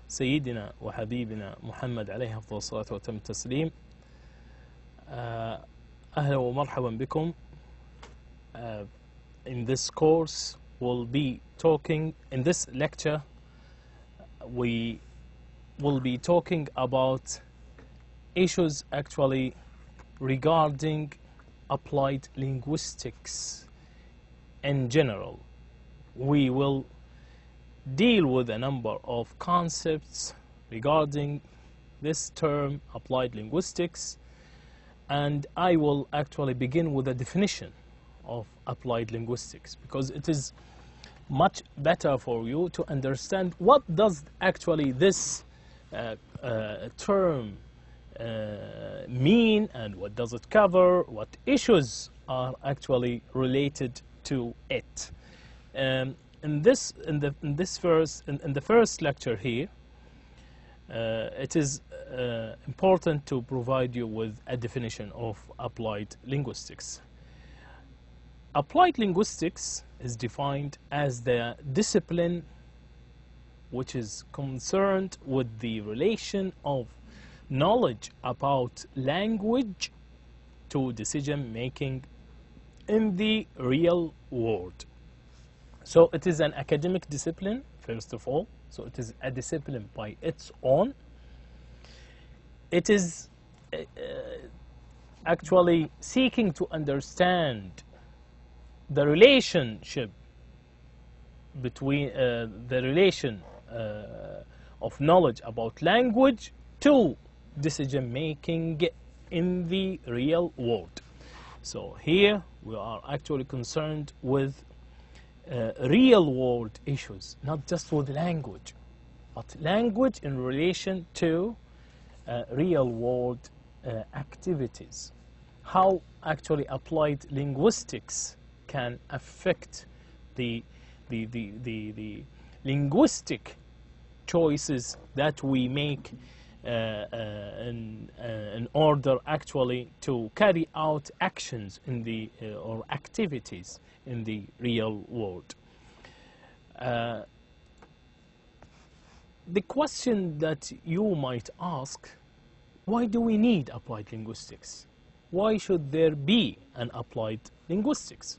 سيدنا وحبيبنا محمد عليه أفضل الصلاة وتم التسليم. أهلا ومرحبا بكم. In this course we'll be talking, in this lecture we will be talking about issues actually regarding applied linguistics in general. We will deal with a number of concepts regarding this term applied linguistics, and I will actually begin with a definition of applied linguistics because it is much better for you to understand what does actually this term mean and what does it cover, what issues are actually related to it. In the first lecture here, it is important to provide you with a definition of applied linguistics. Applied linguistics is defined as the discipline which is concerned with the relation of knowledge about language to decision making in the real world. So it is an academic discipline, first of all. So it is a discipline by its own. It is actually seeking to understand the relationship between the relation of knowledge about language to decision making in the real world. So here we are actually concerned with real world issues, not just with language, but language in relation to real world activities. How actually applied linguistics can affect the linguistic choices that we make in order actually to carry out actions in the or activities in the real world. The question that you might ask, why do we need applied linguistics? Why should there be an applied linguistics?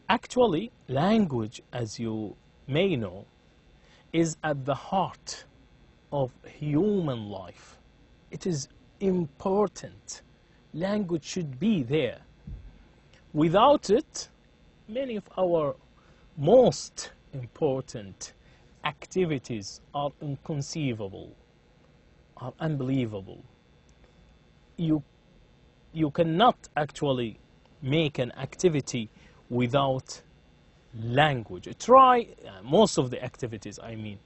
Actually, language, as you may know, is at the heart of human life. It is important. Language should be there. Without it, many of our most important activities are inconceivable, are unbelievable. You cannot actually make an activity without language. Try, most of the activities I mean,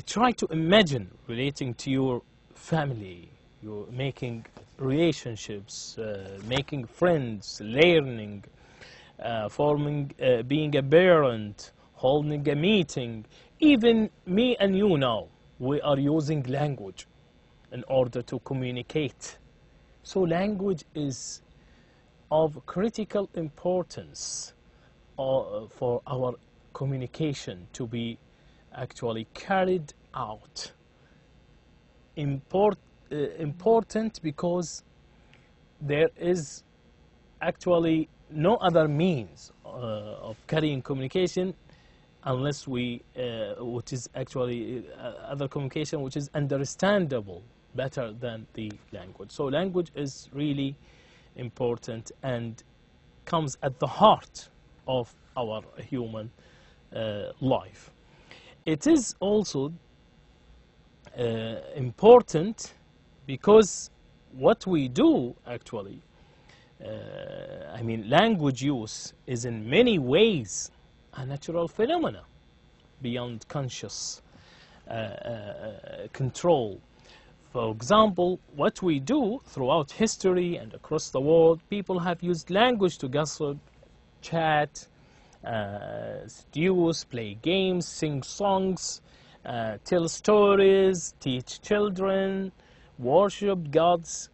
try to imagine relating to your family, you're making relationships, making friends, learning, forming, being a parent, holding a meeting. Even me and you now, we are using language in order to communicate. So language is of critical importance for our communication to be actually carried out. Important because there is actually no other means of carrying communication unless we, which is actually other communication which is understandable better than the language. So language is really important and comes at the heart of our human life. It is also important because what we do actually, I mean language use is in many ways a natural phenomena beyond conscious control. For example, what we do throughout history and across the world, people have used language to gossip, chat, seduce, play games, sing songs, tell stories, teach children, worship gods,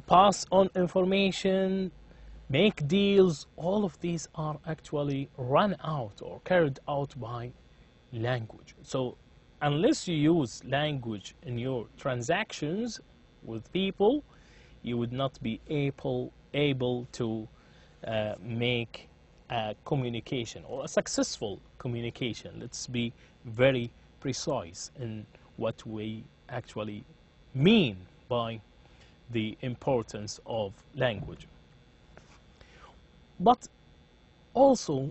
pass on information, make deals. All of these are actually run out or carried out by language. So unless you use language in your transactions with people, you would not be able to make a communication or a successful communication. Let's be very precise in what we actually mean by the importance of language. But also,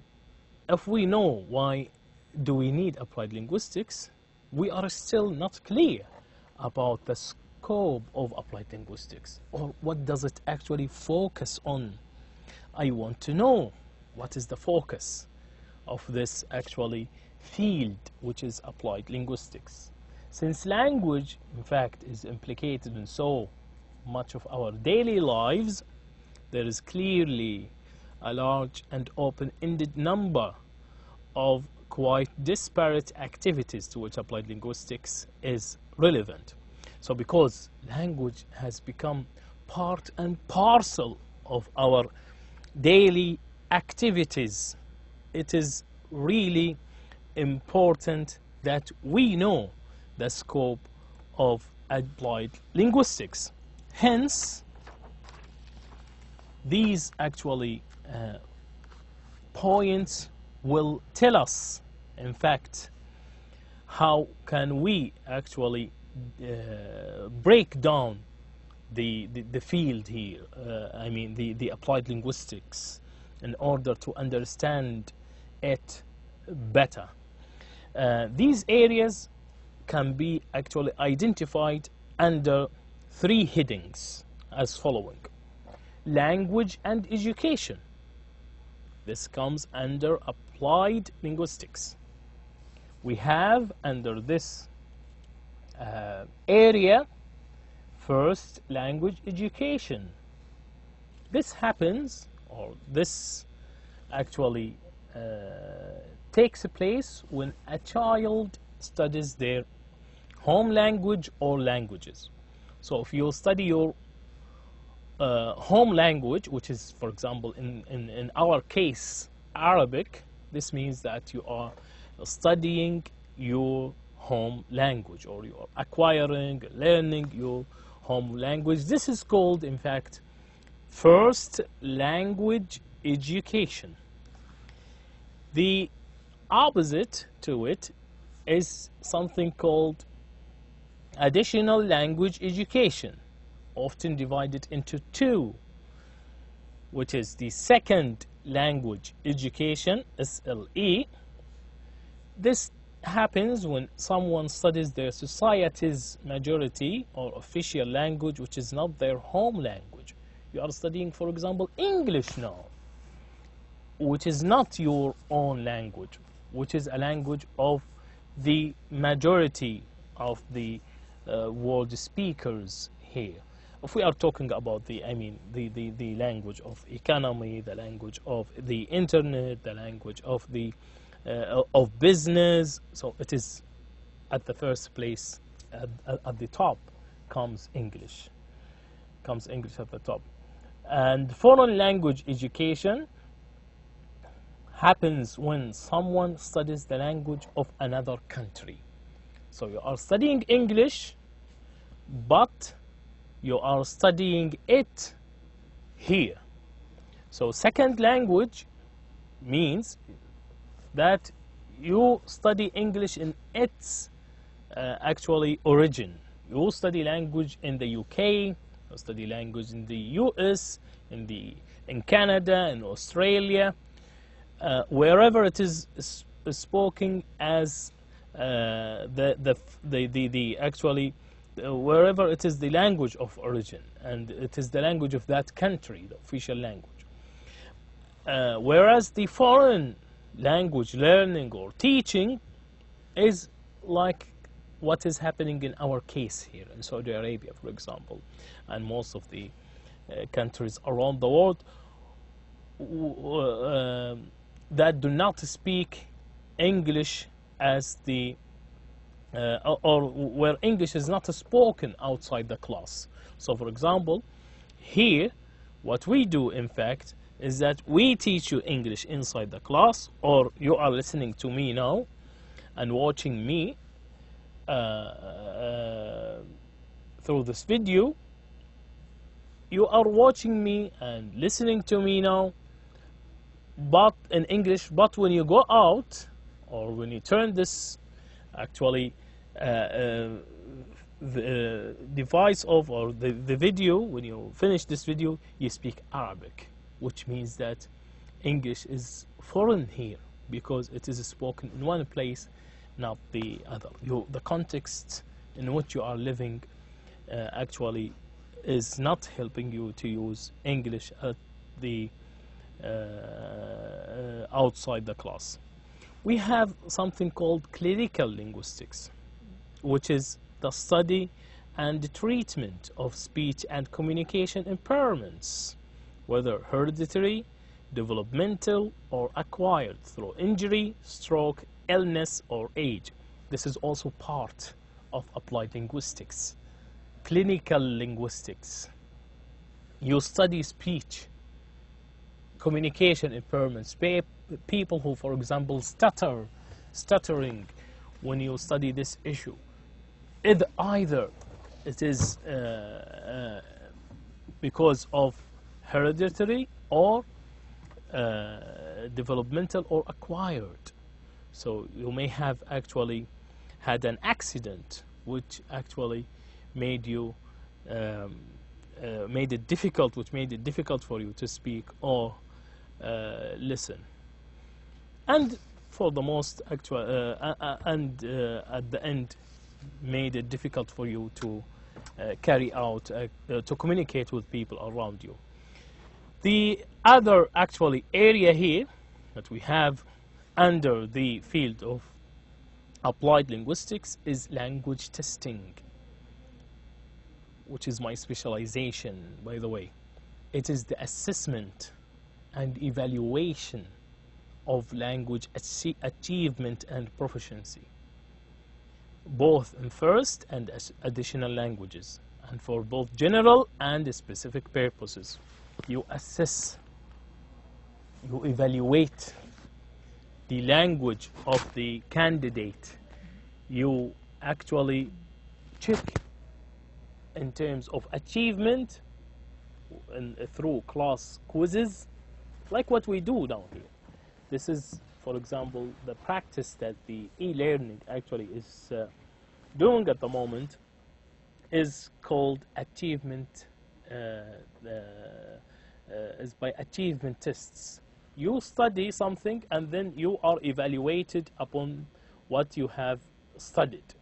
if we know why do we need applied linguistics, we are still not clear about the scope of applied linguistics, or what does it actually focus on. I want to know what is the focus of this actually field, which is applied linguistics. Since language, in fact, is implicated in so much of our daily lives, there is clearly a large and open-ended number of quite disparate activities to which applied linguistics is relevant. So because language has become part and parcel of our daily activities, it is really important that we know the scope of applied linguistics. Hence, these actually points will tell us, in fact, how can we actually break down the field here, I mean the applied linguistics, in order to understand it better. These areas can be actually identified under three headings as following. Language and education. This comes under applied linguistics. We have under this area first language education. This happens, or this actually takes place when a child studies their home language or languages. So if you study your home language, which is, for example, in our case, Arabic, this means that you are studying your home language, or you are acquiring, learning your home language. This is called, in fact, first language education. The opposite to it is something called additional language education, often divided into two, which is the second language education, SLE. This happens when someone studies their society's majority or official language, which is not their home language. You are studying, for example, English now, which is not your own language, which is a language of the majority of the world speakers here. If we are talking about the language of economy, the language of the internet, the language of the of business, so it is at the first place, at the top comes English. Comes English at the top. And foreign language education happens when someone studies the language of another country. So you are studying English, but you are studying it here. So second language means that you study English in its actually origin. You study language in the UK, you study language in the US, in Canada, in Australia, wherever it is spoken as wherever it is the language of origin, and it is the language of that country, the official language. Whereas the foreign language learning or teaching is like what is happening in our case here in Saudi Arabia, for example, and most of the countries around the world that do not speak English as the or where English is not spoken outside the class. So, for example, here, what we do, in fact, is that we teach you English inside the class, or you are listening to me now and watching me, through this video, you are watching me and listening to me now, but in English. But when you go out, or when you turn this actually the device off, or the video, when you finish this video, you speak Arabic, which means that English is foreign here because it is spoken in one place, not the other. The context in which you are living actually is not helping you to use English at the outside the class. We have something called clinical linguistics, which is the study and treatment of speech and communication impairments, whether hereditary, developmental, or acquired through injury, stroke, illness, or age. This is also part of applied linguistics. Clinical linguistics. You study speech, communication impairments, people who, for example, stuttering. When you study this issue, either it is because of hereditary or developmental or acquired. So you may have actually had an accident which actually made you made it difficult for you to speak or listen, and for the most actual at the end made it difficult for you to carry out to communicate with people around you. The other actually area here that we have under the field of applied linguistics is language testing, which is my specialization, by the way. It is the assessment and evaluation of language achievement and proficiency, both in first and additional languages, and for both general and specific purposes. You assess, you evaluate the language of the candidate. You actually check in terms of achievement through class quizzes, like what we do down here. This is, for example, the practice that the e-learning actually is doing at the moment is called achievement, is by achievement tests. You study something and then you are evaluated upon what you have studied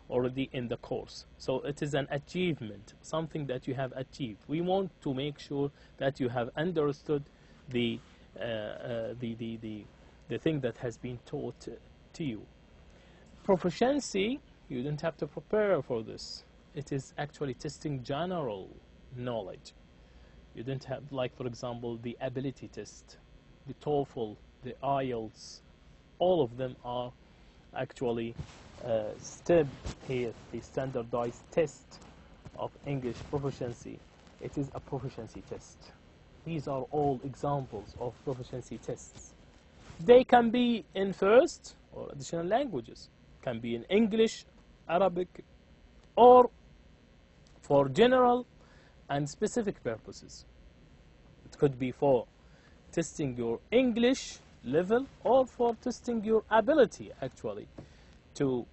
already in the course. So it is an achievement, something that you have achieved. We want to make sure that you have understood the thing that has been taught to you. Proficiency, you don't have to prepare for this. It is actually testing general knowledge. You don't have, like, for example, the ability test, the TOEFL, the IELTS, all of them are actually STEM here, the standardized test of English proficiency. It is a proficiency test. These are all examples of proficiency tests. They can be in first or additional languages, can be in English, Arabic, or for general and specific purposes. It could be for testing your English level or for testing your ability actually to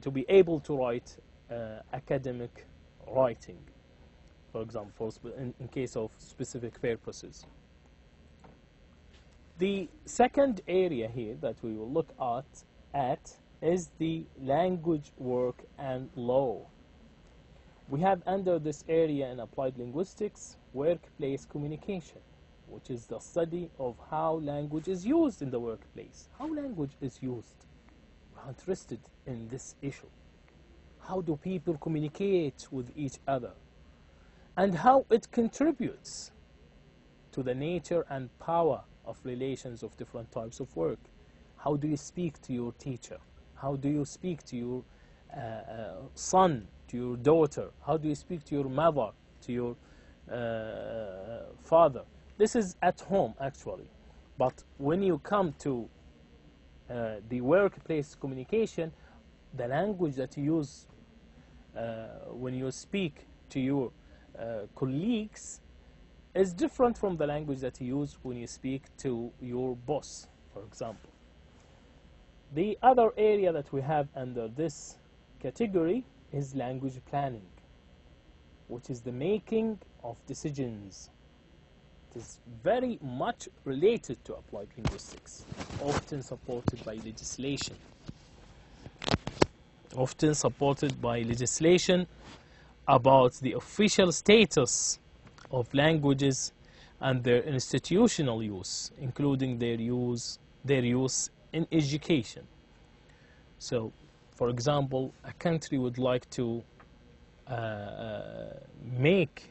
to be able to write academic writing, for example, in case of specific purposes. The second area here that we will look at is the language work and law. We have under this area in applied linguistics workplace communication, which is the study of how language is used in the workplace. How language is used. We're interested in this issue. How do people communicate with each other? And how it contributes to the nature and power of relations of different types of work. How do you speak to your teacher? How do you speak to your son, to your daughter? How do you speak to your mother, to your father? This is at home actually, but when you come to the workplace communication, the language that you use when you speak to your colleagues is different from the language that you use when you speak to your boss, for example. The other area that we have under this category is language planning, which is the making of decisions. It is very much related to applied linguistics, often supported by legislation. Often supported by legislation about the official status of languages and their institutional use, including their use in education. So, for example, a country would like to make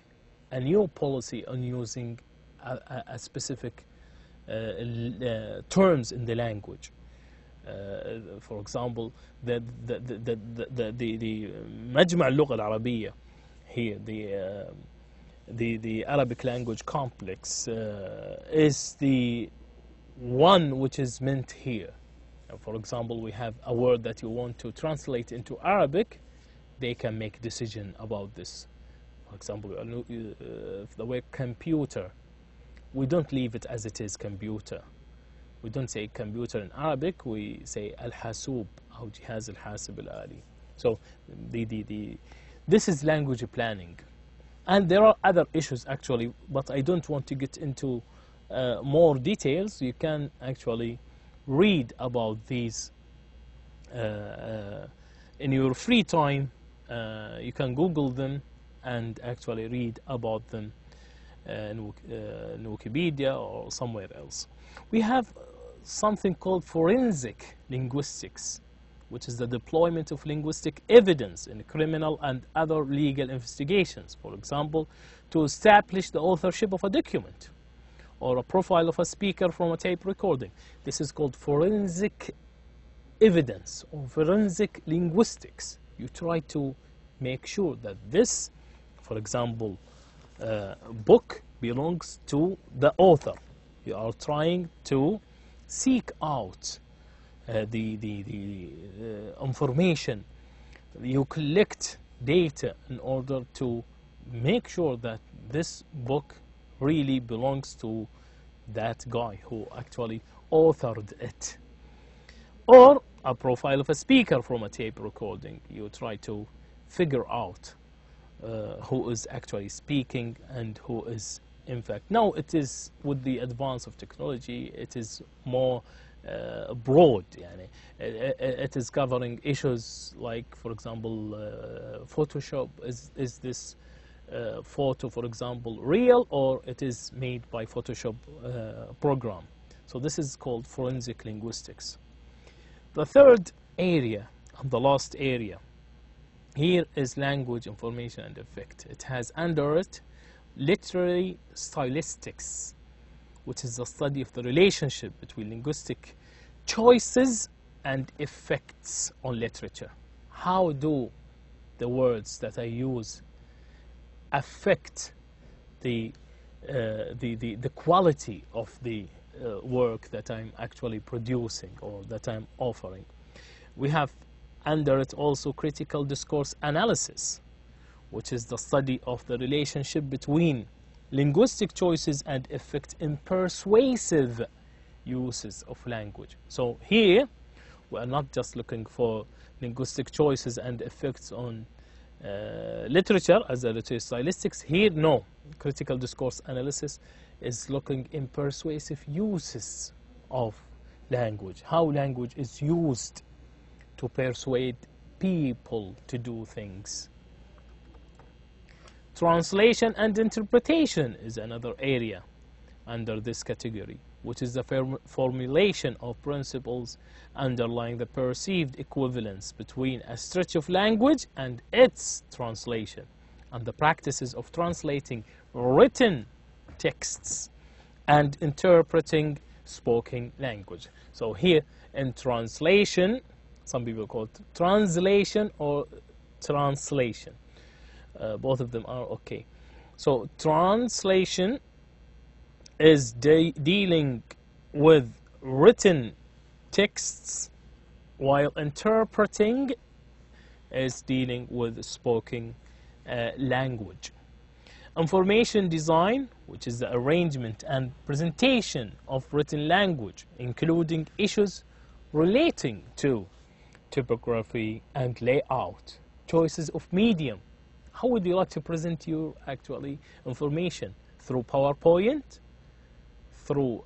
a new policy on using a specific terms in the language. For example, the مجمع اللغة العربية here, the Arabic language complex is the one which is meant here. For example, we have a word that you want to translate into Arabic, they can make a decision about this. For example, the word computer, we don't leave it as it is, computer. We don't say computer in Arabic, we say al-hasub, أو جهاز الحاسب الآلي. So this is language planning. And there are other issues actually, but I don't want to get into more details. You can actually read about these in your free time. You can Google them and actually read about them in Wikipedia or somewhere else. We have something called forensic linguistics, which is the deployment of linguistic evidence in criminal and other legal investigations. For example, to establish the authorship of a document or a profile of a speaker from a tape recording. This is called forensic evidence or forensic linguistics. You try to make sure that this, for example, book belongs to the author. You are trying to seek out the information. You collect data in order to make sure that this book really belongs to that guy who actually authored it. Or a profile of a speaker from a tape recording. You try to figure out who is actually speaking and who is in fact. Now it is, with the advance of technology, it is more broad. It is covering issues like, for example, Photoshop. Is this photo, for example, real, or it is made by Photoshop program? So this is called forensic linguistics. The third area and the last area here is language information and effect. It has under it literary stylistics, which is the study of the relationship between linguistic choices and effects on literature. How do the words that I use affect the quality of the work that I'm actually producing or that I'm offering? We have under it also critical discourse analysis, which is the study of the relationship between linguistic choices and effect in persuasive uses of language. So here, we are not just looking for linguistic choices and effects on literature as a literary stylistics. Here, no. Critical discourse analysis is looking in persuasive uses of language, how language is used to persuade people to do things. Translation and interpretation is another area under this category, which is the formulation of principles underlying the perceived equivalence between a stretch of language and its translation, and the practices of translating written texts and interpreting spoken language. So here in translation, some people call it translation or translation. Both of them are okay. So translation is dealing with written texts, while interpreting is dealing with spoken language. Information design, which is the arrangement and presentation of written language, including issues relating to typography and layout, choices of medium. How would you like to present your information? Through PowerPoint, through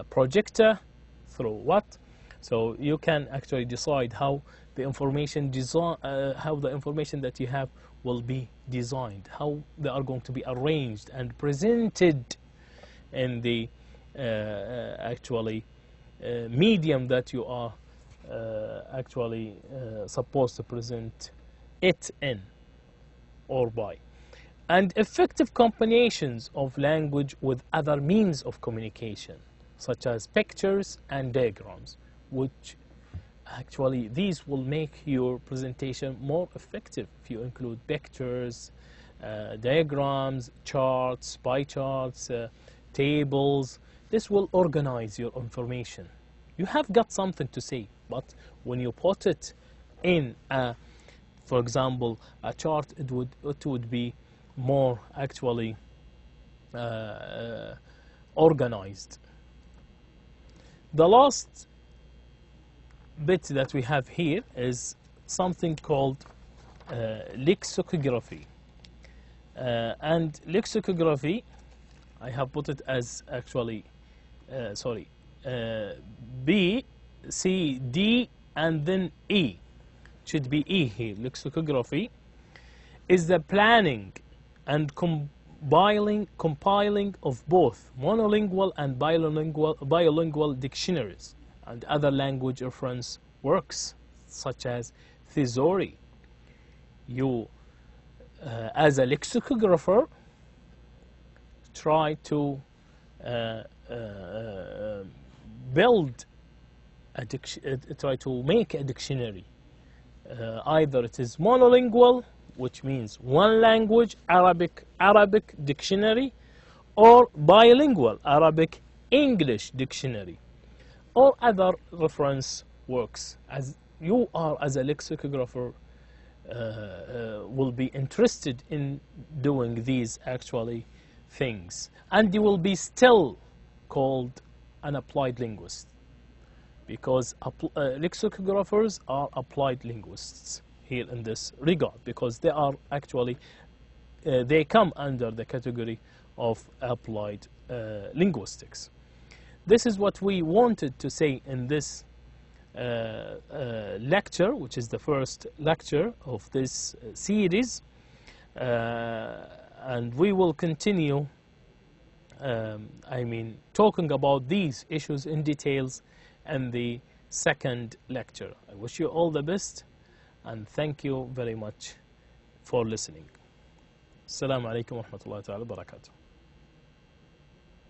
projector, through what? So you can actually decide how the information that you have will be designed, how they are going to be arranged and presented in the medium that you are supposed to present it in or by. And effective combinations of language with other means of communication, such as pictures and diagrams, which these will make your presentation more effective. If you include pictures, diagrams, charts, pie charts, tables, this will organize your information. You have got something to say, but when you put it in for example, a chart, it would be more organized. The last bit that we have here is something called lexicography. And lexicography, I have put it as B, C, D, and then E. It should be E here. Lexicography is the planning and compiling of both monolingual and bilingual dictionaries and other language reference works, such as thesauri. You, as a lexicographer, try to try to make a dictionary. Either it is monolingual, which means one language, Arabic dictionary, or bilingual, Arabic English dictionary, or other reference works. As you are, as a lexicographer, will be interested in doing these things, and you will be still called an applied linguist, because lexicographers are applied linguists here in this regard, because they are they come under the category of applied linguistics. This is what we wanted to say in this lecture, which is the first lecture of this series, and we will continue talking about these issues in details in the second lecture. I wish you all the best, and thank you very much for listening. Assalamu alaikum wa rahmatullahi wa barakatuh.